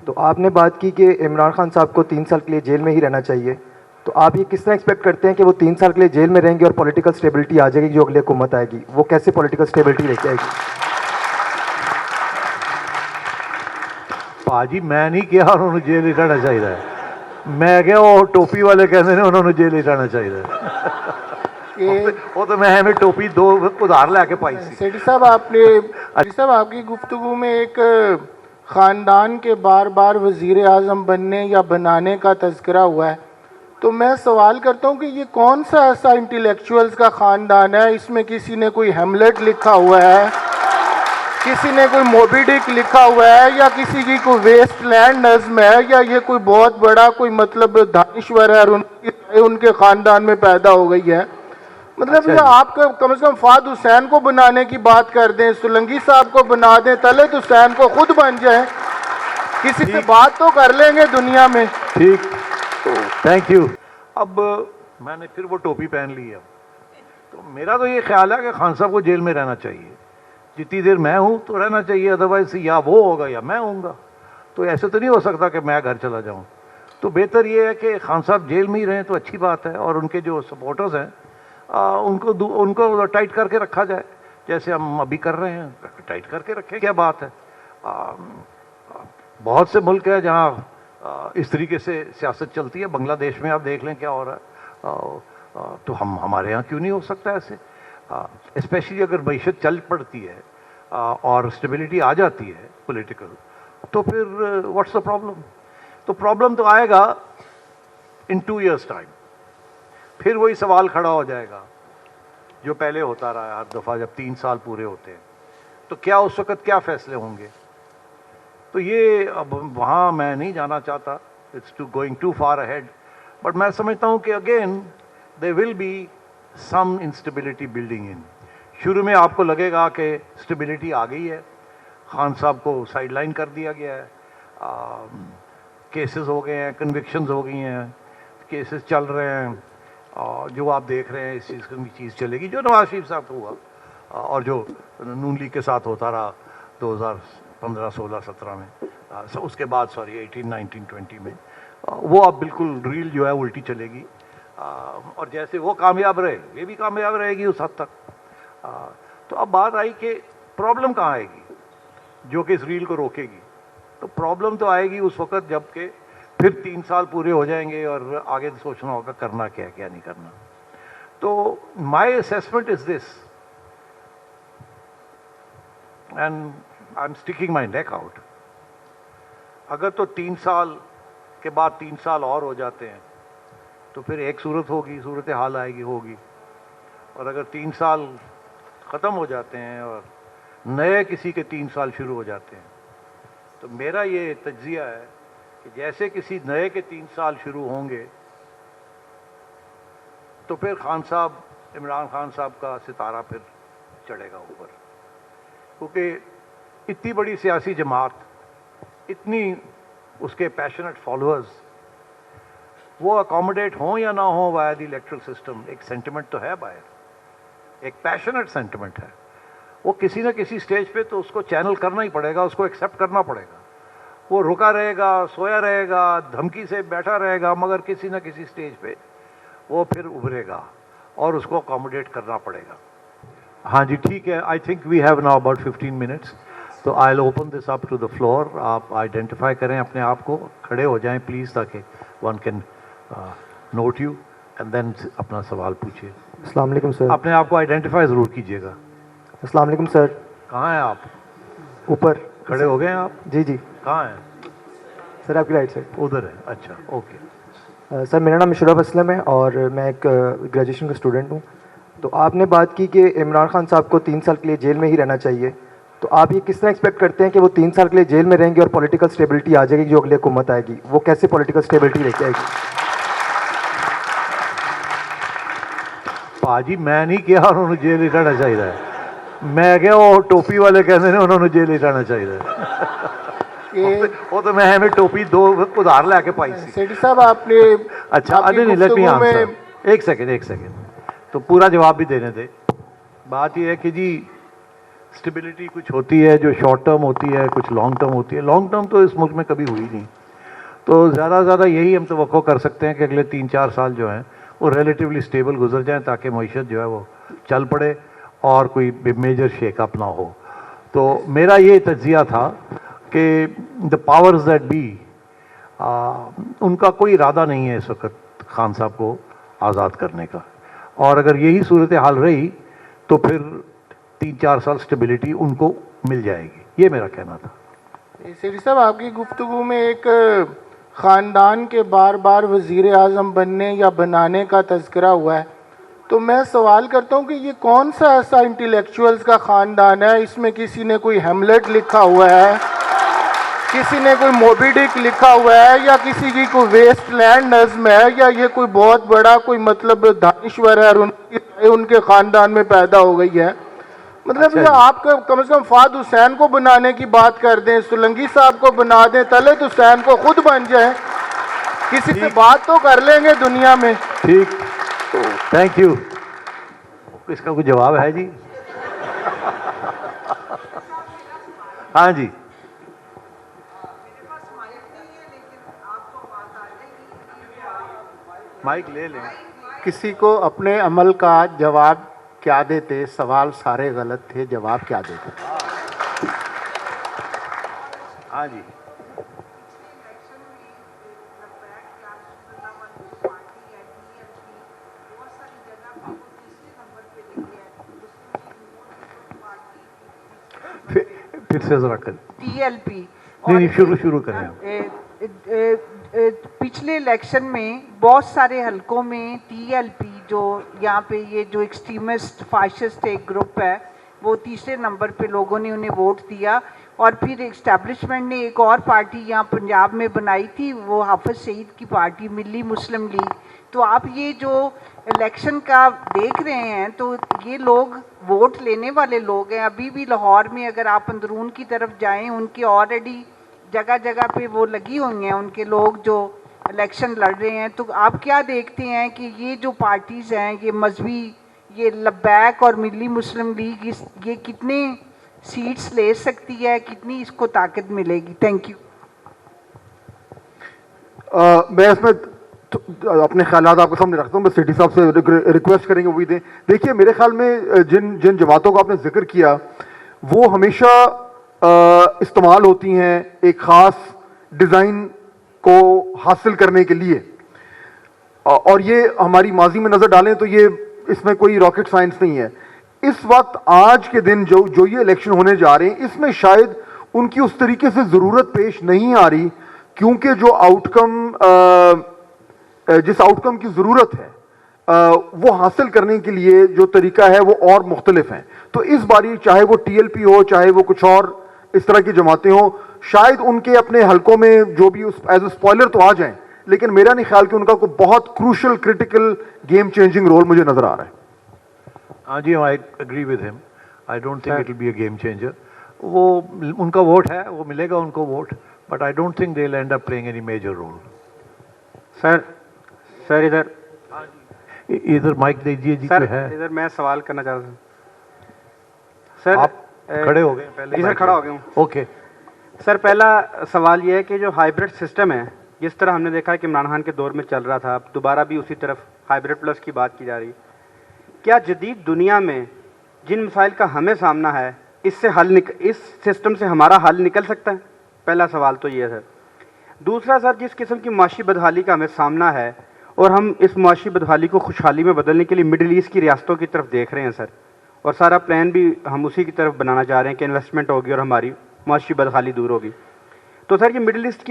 तो आपने बात की कि इमरान खान साहब को 3 साल के लिए जेल में ही रहना चाहिए। तो आप ये किस तरह एक्सपेक्ट करते हैं कि वो 3 साल के लिए जेल में रहेंगे और पॉलिटिकल स्टेबिलिटी आ जाएगी जो अगली हुकूमत आएगी? वो कैसे पॉलिटिकल स्टेबिलिटी लेके आएगी? भाजी मैं नहीं कहा उन्होंने जेल ही रहना चाहिए, मैं क्या वो टोपी वाले कहते हैं उन्होंने जेल ही रहना चाहिए। वो तो मैं हमें टोपी दो उधार लेके पाई सी। सेठी साहब आपकी गुफ्तगू में एक ख़ानदान के बार बार वज़ीर आज़म बनने या बनाने का तज़किरा हुआ है, तो मैं सवाल करता हूँ कि ये कौन सा ऐसा इंटेलेक्चुअल्स का ख़ानदान है? इसमें किसी ने कोई हेमलेट लिखा हुआ है, किसी ने कोई मोबी डिक लिखा हुआ है, या किसी की कोई वेस्टलैंड नज़्म है, या ये कोई बहुत बड़ा कोई मतलब दानिश्वर है और उनके ख़ानदान में पैदा हो गई है? मतलब अच्छा, आप कम से कम फाद हुसैन को बनाने की बात कर दें, सोलंकी साहब को बना दें, तलत हुसैन को खुद बन जाए, किसी से बात तो कर लेंगे दुनिया में। ठीक, थैंक यू। अब मैंने फिर वो टोपी पहन ली है। तो मेरा तो ये ख्याल है कि खान साहब को जेल में रहना चाहिए जितनी देर मैं हूँ, तो रहना चाहिए, अदरवाइज या वो होगा या मैं होऊंगा। तो ऐसे तो नहीं हो सकता कि मैं घर चला जाऊँ। तो बेहतर ये है कि खान साहब जेल में ही रहें तो अच्छी बात है, और उनके जो सपोर्टर्स हैं उनको टाइट करके रखा जाए, जैसे हम अभी कर रहे हैं, टाइट करके रखें, क्या बात है। बहुत से मुल्क है जहाँ इस तरीके से सियासत चलती है। बांग्लादेश में आप देख लें क्या हो रहा है। तो हमारे यहाँ क्यों नहीं हो सकता ऐसे? स्पेशली अगर मईशत चल पड़ती है और स्टेबिलिटी आ जाती है पॉलिटिकल, तो फिर व्हाट्स द प्रॉब्लम? तो प्रॉब्लम तो आएगा इन 2 years टाइम। फिर वही सवाल खड़ा हो जाएगा जो पहले होता रहा है हर दफ़ा जब 3 साल पूरे होते हैं। तो क्या उस वक़्त क्या फ़ैसले होंगे? तो ये अब वहाँ मैं नहीं जाना चाहता, it's too going to far ahead. But मैं समझता हूँ कि again there will be some instability building in. शुरू में आपको लगेगा कि स्टेबिलिटी आ गई है, खान साहब को साइडलाइन कर दिया गया है, केसेस हो गए हैं, कन्विक्शंस हो गई हैं, केसेस चल रहे हैं, जो आप देख रहे हैं इस चीज़ की चीज़ चलेगी जो नवाज शरीफ साहब को हुआ और जो नून लीग के साथ होता रहा 2015, 16, 17 में, उसके बाद सॉरी 18, 19, 20 में, वो अब बिल्कुल रील जो है उल्टी चलेगी। और जैसे वो कामयाब रहे ये भी कामयाब रहेगी उस हद तक। तो अब बात आई कि प्रॉब्लम कहाँ आएगी जो कि इस रील को रोकेगी? तो प्रॉब्लम तो आएगी उस वक़्त जबकि फिर 3 साल पूरे हो जाएंगे और आगे सोचना होगा करना क्या क्या नहीं करना। तो my assessment is this, and I am sticking my neck out. अगर तो 3 साल के बाद 3 साल और हो जाते हैं तो फिर एक सूरत होगी, सूरत हाल आएगी होगी। और अगर 3 साल ख़त्म हो जाते हैं और नए किसी के 3 साल शुरू हो जाते हैं, तो मेरा ये तज्जिया है कि जैसे किसी नए के 3 साल शुरू होंगे तो फिर खान साहब, इमरान खान साहब का सितारा फिर चढ़ेगा ऊपर। क्योंकि इतनी बड़ी सियासी जमात, इतनी उसके पैशनेट फॉलोअर्स, वो अकोमोडेट हों या ना हो वाया द इलेक्ट्रल सिस्टम, एक सेंटिमेंट तो है बाहर, एक पैशनेट सेंटिमेंट है। वो किसी न किसी स्टेज पे तो उसको चैनल करना ही पड़ेगा, उसको एक्सेप्ट करना पड़ेगा। वो रुका रहेगा, सोया रहेगा, धमकी से बैठा रहेगा, मगर किसी न किसी स्टेज पे वो फिर उभरेगा और उसको अकोमोडेट करना पड़ेगा। हाँ जी, ठीक है। I think we have now about 15 minutes, तो I will open this up to the floor. आप आइडेंटिफाई करें अपने आप को, खड़े हो जाएं प्लीज़ ताकि one can note you and then अपना सवाल पूछिए। अस्सलाम वालेकुम सर। अपने आप को आइडेंटिफाई ज़रूर कीजिएगा। अस्सलाम वालेकुम सर। कहाँ हैं आप? ऊपर खड़े हो गए हैं आप? जी जी कहाँ हैं? सर, आपकी राइट साइड। उधर है, अच्छा, ओके। सर, मेरा नाम मुशर्रफ असलम है और मैं एक ग्रेजुएशन का स्टूडेंट हूँ। तो आपने बात की कि इमरान खान साहब को 3 साल के लिए जेल में ही रहना चाहिए। तो आप ये किस तरह एक्सपेक्ट करते हैं कि वो 3 साल के लिए जेल में रहेंगे और पॉलिटिकल स्टेबिलिटी आ जाएगी जो अगली हुकूमत आएगी? वो कैसे पॉलिटिकल स्टेबिलिटी लेके आएगी? भाजी मैं नहीं कहा उन्होंने जेल ही रहना चाहिए, मैं क्या वो टोपी वाले कहते हैं उन्होंने जेल ही रहना चाहिए। वो तो मैं हमें टोपी दो उधार लेके पाई सी। सेठी साहब अच्छा, नहीं, लेट मी आंसर। एक सेकंड। तो पूरा जवाब भी देने दे। बात यह है कि जी स्टेबिलिटी कुछ होती है जो शॉर्ट टर्म होती है, कुछ लॉन्ग टर्म होती है। लॉन्ग टर्म तो इस मुल्क में कभी हुई नहीं। तो ज़्यादा से ज़्यादा यही हम तवक्को कर सकते हैं कि अगले 3-4 साल जो हैं वो रिलेटिवली स्टेबल गुजर जाएं, ताकि मईशत जो है वो चल पड़े और कोई मेजर शेकअप ना हो। तो मेरा ये तज्जिया था कि द पावर्स दैट बी, उनका कोई इरादा नहीं है इस वक्त खान साहब को आज़ाद करने का, और अगर यही सूरत हाल रही तो फिर 3-4 साल स्टेबिलिटी उनको मिल जाएगी। ये मेरा कहना था। सेठी साहब, आपकी गुफ्तगू में एक ख़ानदान के बार बार वज़ीर आज़म बनने या बनाने का तज़किरा हुआ है, तो मैं सवाल करता हूँ कि ये कौन सा ऐसा इंटेलेक्चुअल्स का ख़ानदान है? इसमें किसी ने कोई हेमलेट लिखा हुआ है, किसी ने कोई मोबी डिक लिखा हुआ है, या किसी की कोई वेस्टलैंड नज़्म है, या ये कोई बहुत बड़ा कोई मतलब दानिश्वर है और उनके ख़ानदान में पैदा हो गई है? मतलब ये आप कम से कम फाद हुसैन को बनाने की बात कर दें, सोलंकी साहब को बना दें, तलत हुसैन को खुद बन जाए, किसी से बात तो कर लेंगे दुनिया में। ठीक, थैंक यू। इसका कोई जवाब है जी? हाँ जी, माइक ले लें। किसी को अपने अमल का जवाब क्या देते? सवाल सारे गलत थे, जवाब क्या देते? हाँ जी, फिर से जरा कर। टीएलपी नहीं, शुरू करें आप। पिछले इलेक्शन में बहुत सारे हलकों में टीएलपी जो यहाँ पे ये जो एक्सट्रीमिस्ट फाशिस्ट एक ग्रुप है वो तीसरे नंबर पे लोगों ने उन्हें वोट दिया, और फिर इस्टेब्लिशमेंट ने एक और पार्टी यहाँ पंजाब में बनाई थी, वो हाफिज सईद की पार्टी मिली मुस्लिम लीग। तो आप ये जो इलेक्शन का देख रहे हैं तो ये लोग वोट लेने वाले लोग हैं। अभी भी लाहौर में अगर आप अंदरून की तरफ जाएं, उनकी ऑलरेडी जगह जगह पे वो लगी हुई हैं, उनके लोग जो इलेक्शन लड़ रहे हैं। तो आप क्या देखते हैं कि ये जो पार्टीज़ हैं, ये मजहबी, ये लब्बैक और मिली मुस्लिम लीग, ये कितने सीट्स ले सकती है, कितनी इसको ताकत मिलेगी? Thank you. मैं इसमें अपने ख्यालात आपके सामने रखता हूँ। मैं सिटी साहब से रिक्वेस्ट करेंगे वो भी दें। देखिए, मेरे ख्याल में जिन जमातों का आपने जिक्र किया वो हमेशा इस्तेमाल होती हैं एक ख़ास डिज़ाइन को हासिल करने के लिए, और ये हमारी माजी में नज़र डालें तो ये इसमें कोई रॉकेट साइंस नहीं है। इस वक्त आज के दिन जो ये इलेक्शन होने जा रहे हैं, इसमें शायद उनकी उस तरीके से ज़रूरत पेश नहीं आ रही, क्योंकि जो आउटकम जिस आउटकम की ज़रूरत है वो हासिल करने के लिए जो तरीका है वो और मुख्तलिफ है। तो इस बारी चाहे वो टीएलपी हो, चाहे वो कुछ और इस तरह की जमातें हो, शायद उनके अपने हलकों में जो भी एज ए स्पॉइलर तो आ जाएं, लेकिन मेरा नहीं ख्याल कि उनका कोई बहुत crucial critical game changing role मुझे नजर आ रहा है। हाँ जी, I agree with him. I don't think it will be a game changer. वो उनका वोट है, वो मिलेगा उनको vote, but I don't think they will end up playing any major role. Sir इधर माइक दीजिए जी। सर है इधर मैं सवाल करना चाहता हूँ सर। आप खड़े हो गए पहले? जी सर, खड़ा हो गया हूँ। ओके सर, पहला सवाल ये है कि जो हाइब्रिड सिस्टम है, जिस तरह हमने देखा है कि इमरान खान के दौर में चल रहा था, अब दोबारा भी उसी तरफ हाइब्रिड प्लस की बात की जा रही है। क्या जदीद दुनिया में जिन मसाइल का हमें सामना है, इस सिस्टम से हमारा हल निकल सकता है? पहला सवाल तो ये है सर। दूसरा सर, जिस किस्म की माशी बदहाली का हमें सामना है और हम इस माशी बदहाली को खुशहाली में बदलने के लिए मिडिल ईस्ट की रियासतों की तरफ देख रहे हैं सर, और सारा प्लान भी हम उसी की तरफ बनाना चाह रहे हैं कि इन्वेस्टमेंट होगी और हमारी माशी बदहाली दूर होगी। तो सर, ये मिडिल ईस्ट की